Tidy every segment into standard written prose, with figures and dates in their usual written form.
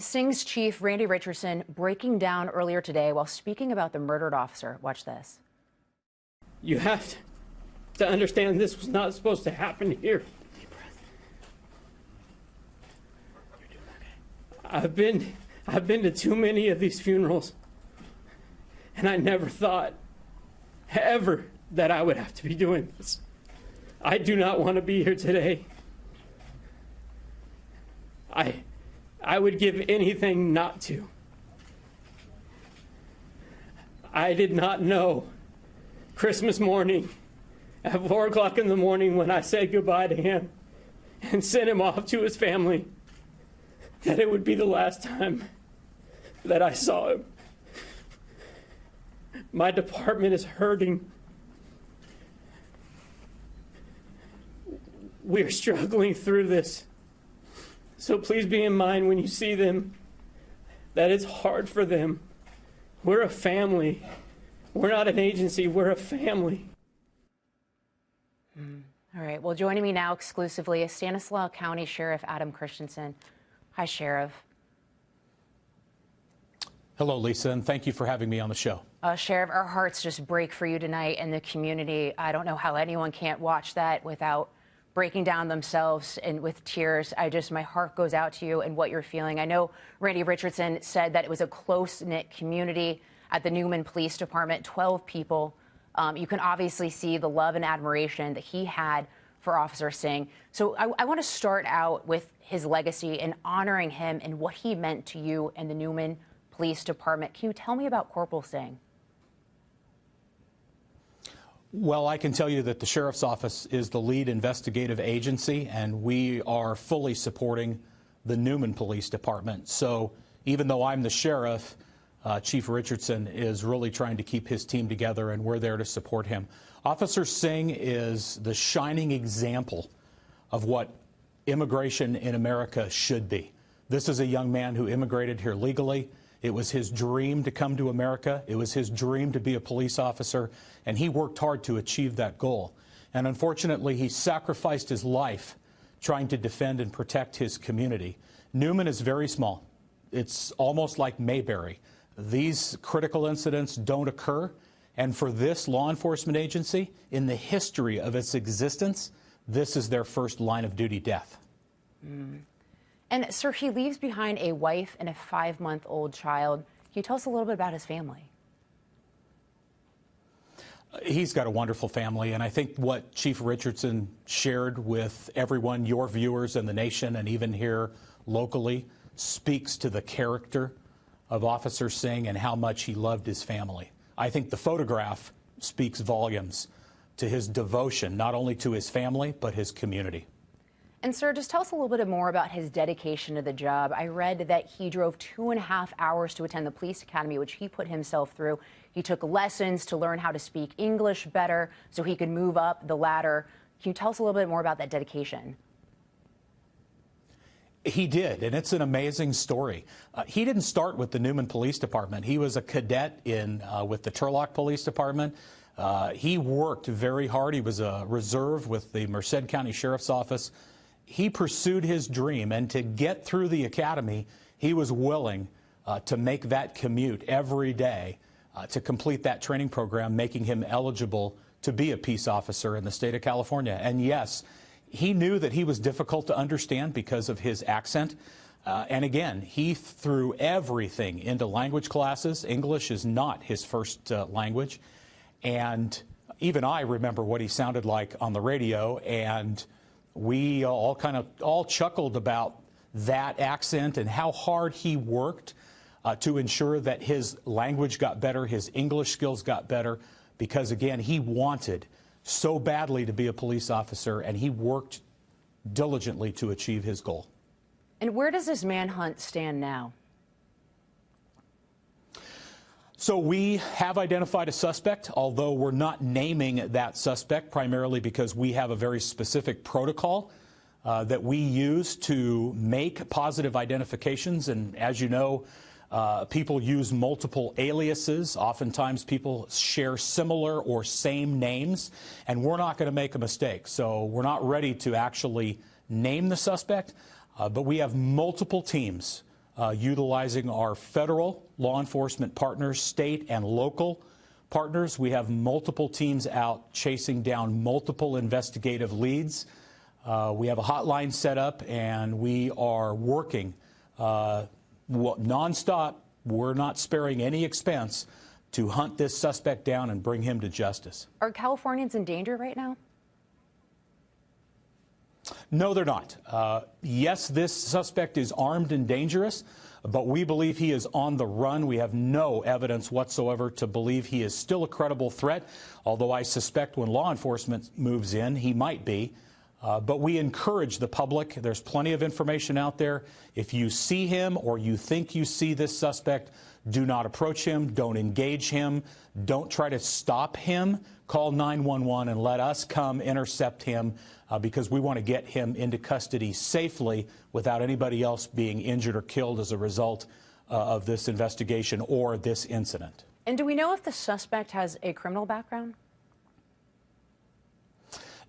Singh's chief, Randy Richardson, breaking down earlier today while speaking about the murdered officer. Watch this. You have to understand this was not supposed to happen here. Deep breath. You're doing okay. I've been to too many of these funerals, and I never thought ever that I would have to be doing this. I do not want to be here today. I would give anything not to. I did not know Christmas morning at 4 o'clock in the morning when I said goodbye to him and sent him off to his family that it would be the last time that I saw him. My department is hurting. We're struggling through this. So please be in mind when you see them that it's hard for them. We're a family. We're not an agency. We're a family. All right. Well, joining me now exclusively is Stanislaus County Sheriff Adam Christensen. Hi, Sheriff. Hello, Lisa, and thank you for having me on the show. Sheriff, our hearts just break for you tonight and the community. I don't know how anyone can't watch that without breaking down themselves and with tears. My heart goes out to you and what you're feeling. I know Randy Richardson said that it was a close-knit community at the Newman Police Department, 12 people. You can obviously see the love and admiration that he had for Officer Singh. So I want to start out with his legacy and honoring him and what he meant to you and the Newman Police Department. Can you tell me about Corporal Singh? Well, I can tell you that the Sheriff's Office is the lead investigative agency, and we are fully supporting the Newman Police Department. So even though I'm the sheriff, Chief Richardson is really trying to keep his team together, and we're there to support him. Officer Singh is the shining example of what immigration in America should be. This is a young man who immigrated here legally. It was his dream to come to America. It was his dream to be a police officer, and he worked hard to achieve that goal. And unfortunately, he sacrificed his life trying to defend and protect his community. Newman is very small. It's almost like Mayberry. These critical incidents don't occur, and for this law enforcement agency, in the history of its existence, this is their first line of duty death. And, sir, he leaves behind a wife and a 5-month-old child. Can you tell us a little bit about his family? He's got a wonderful family, and I think what Chief Richardson shared with everyone, your viewers and the nation, and even here locally, speaks to the character of Officer Singh and how much he loved his family. I think the photograph speaks volumes to his devotion, not only to his family, but his community. And, sir, just tell us a little bit more about his dedication to the job. I read that he drove 2.5 hours to attend the police academy, which he put himself through. He took lessons to learn how to speak English better so he could move up the ladder. Can you tell us a little bit more about that dedication? He did, and it's an amazing story. He didn't start with the Newman Police Department. He was a cadet with the Turlock Police Department. He worked very hard. He was a reserve with the Merced County Sheriff's Office. He pursued his dream, and to get through the academy, he was willing to make that commute every day to complete that training program, making him eligible to be a peace officer in the state of California. And yes, he knew that he was difficult to understand because of his accent. And again, he threw everything into language classes. English is not his first language. And even I remember what he sounded like on the radio, and we all chuckled about that accent and how hard he worked to ensure that his language got better, his English skills got better, because again, he wanted so badly to be a police officer, and he worked diligently to achieve his goal. And where does this manhunt stand now? So we have identified a suspect, although we're not naming that suspect, primarily because we have a very specific protocol that we use to make positive identifications. And as you know, people use multiple aliases. Oftentimes people share similar or same names, and we're not going to make a mistake. So we're not ready to actually name the suspect, but we have multiple teams utilizing our federal law enforcement partners, state and local partners. We have multiple teams out chasing down multiple investigative leads. We have a hotline set up, and we are working nonstop. We're not sparing any expense to hunt this suspect down and bring him to justice. Are Californians in danger right now? No, they're not. Yes, this suspect is armed and dangerous, but we believe he is on the run. We have no evidence whatsoever to believe he is still a credible threat, although I suspect when law enforcement moves in, he might be. But we encourage the public. There's plenty of information out there. If you see him or you think you see this suspect, do not approach him. Don't engage him. Don't try to stop him. Call 911 and let us come intercept him because we want to get him into custody safely without anybody else being injured or killed as a result of this investigation or this incident. And do we know if the suspect has a criminal background?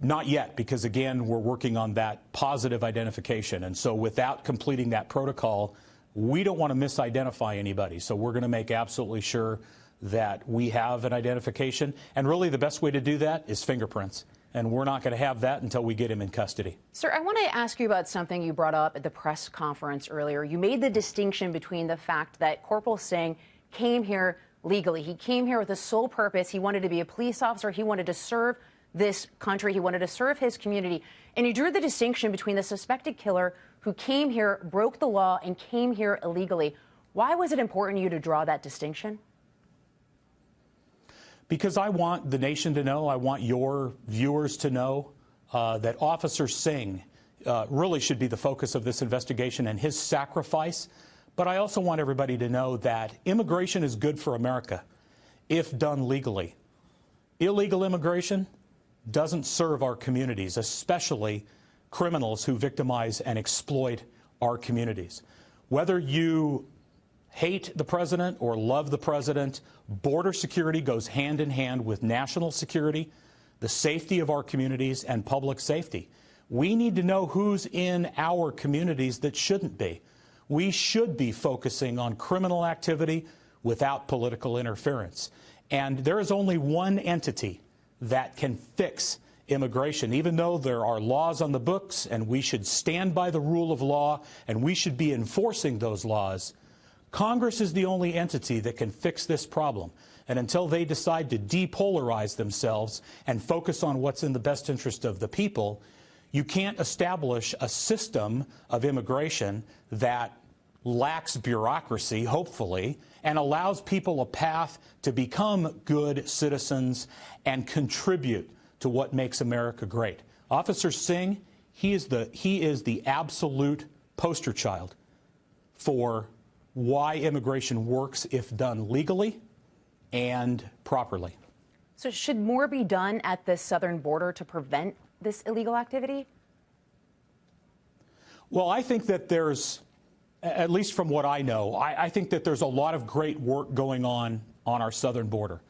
Not yet, because, again, we're working on that positive identification. And so without completing that protocol, we don't want to misidentify anybody. So we're going to make absolutely sure that we have an identification. And really the best way to do that is fingerprints. And we're not going to have that until we get him in custody. Sir, I want to ask you about something you brought up at the press conference earlier. You made the distinction between the fact that Corporal Singh came here legally. He came here with a sole purpose. He wanted to be a police officer. He wanted to serve this country. He wanted to serve his community. And you drew the distinction between the suspected killer who came here, broke the law, and came here illegally. Why was it important to you to draw that distinction? Because I want the nation to know, I want your viewers to know that Officer Singh really should be the focus of this investigation and his sacrifice. But I also want everybody to know that immigration is good for America if done legally. Illegal immigration doesn't serve our communities, especially criminals who victimize and exploit our communities. Whether you hate the president or love the president, border security goes hand in hand with national security, the safety of our communities, and public safety. We need to know who's in our communities that shouldn't be. We should be focusing on criminal activity without political interference. And there is only one entity that can fix immigration, even though there are laws on the books and we should stand by the rule of law and we should be enforcing those laws. Congress is the only entity that can fix this problem. And until they decide to depolarize themselves and focus on what's in the best interest of the people, you can't establish a system of immigration that lacks bureaucracy, hopefully, and allows people a path to become good citizens and contribute to what makes America great. Officer Singh, he is the absolute poster child for why immigration works if done legally and properly. So should more be done at the southern border to prevent this illegal activity? Well, I think that there's, at least from what I know, I think that there's a lot of great work going on our southern border.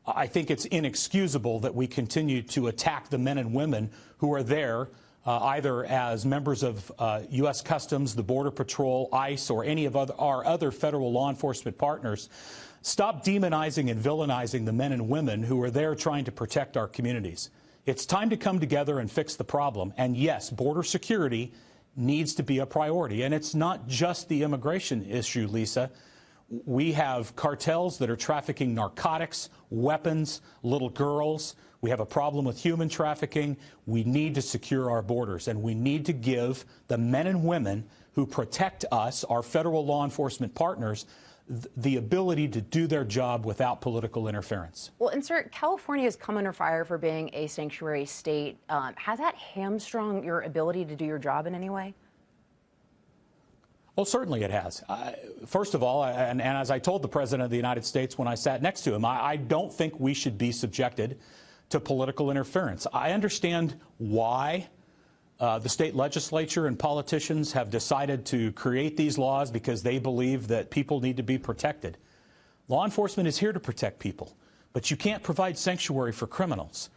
I think it's inexcusable that we continue to attack the men and women who are there either as members of U.S. Customs, the Border Patrol, ICE, or any of our other federal law enforcement partners. Stop demonizing and villainizing the men and women who are there trying to protect our communities. It's time to come together and fix the problem. And yes, border security needs to be a priority. And it's not just the immigration issue, Lisa. We have cartels that are trafficking narcotics, weapons, little girls. We have a problem with human trafficking. We need to secure our borders, and we need to give the men and women who protect us, our federal law enforcement partners, the ability to do their job without political interference. Well, and sir, California has come under fire for being a sanctuary state. Has that hamstrung your ability to do your job in any way? Well, certainly it has. First of all, and as I told the President of the United States when I sat next to him, I don't think we should be subjected to political interference. I understand why the state legislature and politicians have decided to create these laws because they believe that people need to be protected. Law enforcement is here to protect people, but you can't provide sanctuary for criminals.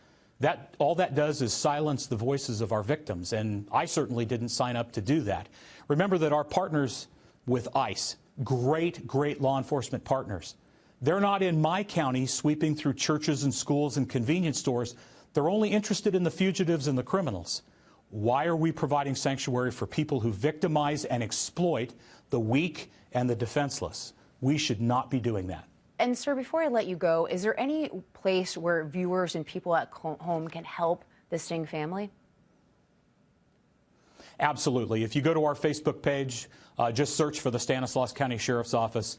All that does is silence the voices of our victims, and I certainly didn't sign up to do that. Remember that our partners with ICE, great law enforcement partners. They're not in my county sweeping through churches and schools and convenience stores. They're only interested in the fugitives and the criminals. Why are we providing sanctuary for people who victimize and exploit the weak and the defenseless? We should not be doing that. And sir, before I let you go, is there any place where viewers and people at home can help the Singh family? Absolutely. If you go to our Facebook page, just search for the Stanislaus County Sheriff's Office.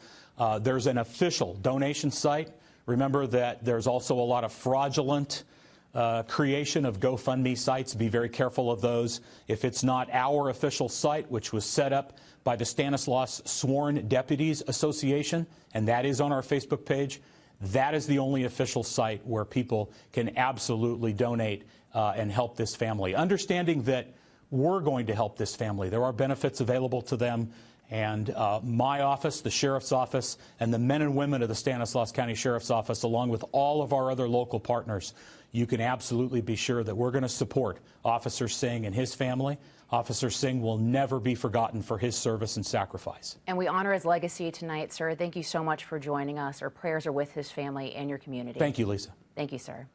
There's an official donation site. Remember that there's also a lot of fraudulent creation of GoFundMe sites. Be very careful of those. If it's not our official site, which was set up by the Stanislaus Sworn Deputies Association, and that is on our Facebook page, that is the only official site where people can absolutely donate and help this family. Understanding that we're going to help this family. There are benefits available to them. And my office, the Sheriff's Office, and the men and women of the Stanislaus County Sheriff's Office, along with all of our other local partners, you can absolutely be sure that we're going to support Officer Singh and his family. Officer Singh will never be forgotten for his service and sacrifice. And we honor his legacy tonight, sir. Thank you so much for joining us. Our prayers are with his family and your community. Thank you, Lisa. Thank you, sir.